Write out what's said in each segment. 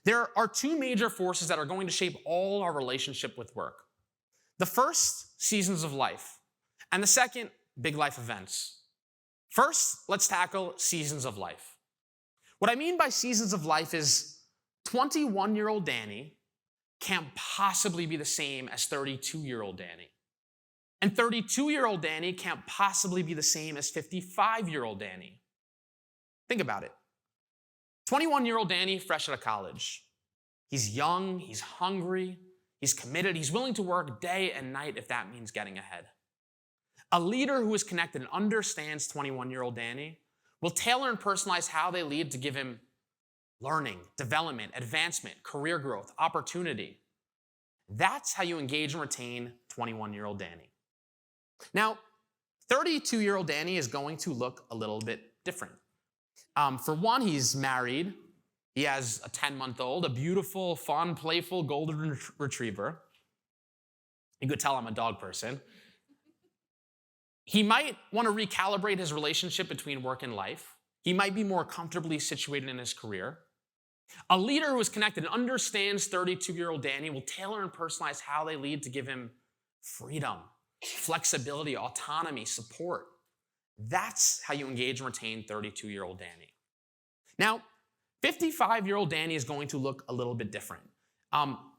There are two major forces that are going to shape all our relationship with work. The first, seasons of life, and the second, big life events. First, let's tackle seasons of life. What I mean by seasons of life is 21-year-old Danny can't possibly be the same as 32-year-old Danny. And 32-year-old Danny can't possibly be the same as 55-year-old Danny. Think about it. 21-year-old Danny, fresh out of college. He's young, he's hungry, he's committed, he's willing to work day and night if that means getting ahead. A leader who is connected and understands 21-year-old Danny will tailor and personalize how they lead to give him learning, development, advancement, career growth, opportunity. That's how you engage and retain 21-year-old Danny. Now, 32-year-old Danny is going to look a little bit different. For one, he's married. He has a 10-month-old, a beautiful, fun, playful golden retriever. You could tell I'm a dog person. He might want to recalibrate his relationship between work and life. He might be more comfortably situated in his career. A leader who is connected and understands 32-year-old Danny will tailor and personalize how they lead to give him freedom, flexibility, autonomy, support. That's how you engage and retain 32-year-old Danny. Now, 55-year-old Danny is going to look a little bit different.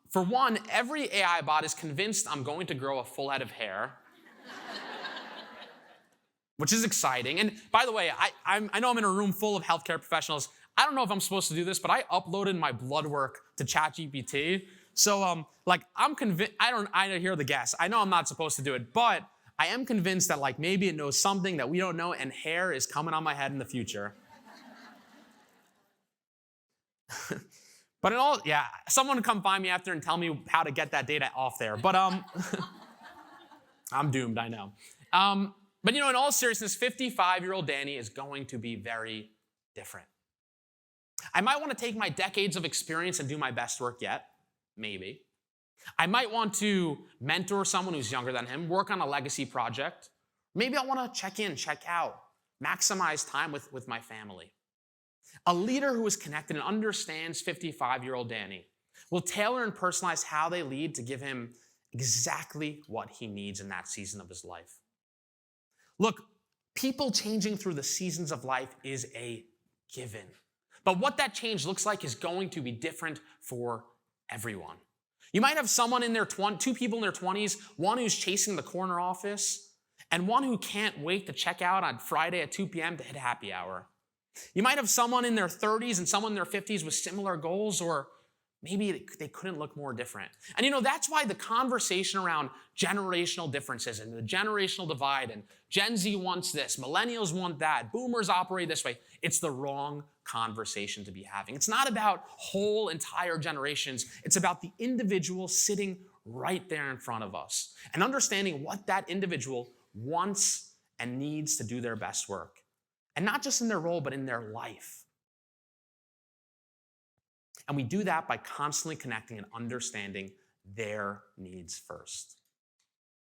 For one, every AI bot is convinced I'm going to grow a full head of hair, which is exciting. And by the way, I know I'm in a room full of healthcare professionals. I don't know if I'm supposed to do this, but I uploaded my blood work to ChatGPT. So, I'm convinced, I hear the guess. I know I'm not supposed to do it, but I am convinced that, maybe it knows something that we don't know, and hair is coming on my head in the future. But in all, yeah, someone come find me after and tell me how to get that data off there. But, I'm doomed, I know. But in all seriousness, 55-year-old Danny is going to be very different. I might want to take my decades of experience and do my best work yet, maybe. I might want to mentor someone who's younger than him, work on a legacy project. Maybe I want to check in, check out, maximize time with my family. A leader who is connected and understands 55-year-old Danny will tailor and personalize how they lead to give him exactly what he needs in that season of his life. Look, people changing through the seasons of life is a given. But what that change looks like is going to be different for everyone. You might have someone in their two people in their 20s, one who's chasing the corner office, and one who can't wait to check out on Friday at 2 p.m. to hit happy hour. You might have someone in their 30s and someone in their 50s with similar goals, or maybe they couldn't look more different. And that's why the conversation around generational differences and the generational divide, and Gen Z wants this, millennials want that, boomers operate this way, it's the wrong conversation to be having. It's not about whole entire generations. It's about the individual sitting right there in front of us and understanding what that individual wants and needs to do their best work. And not just in their role, but in their life. And we do that by constantly connecting and understanding their needs first.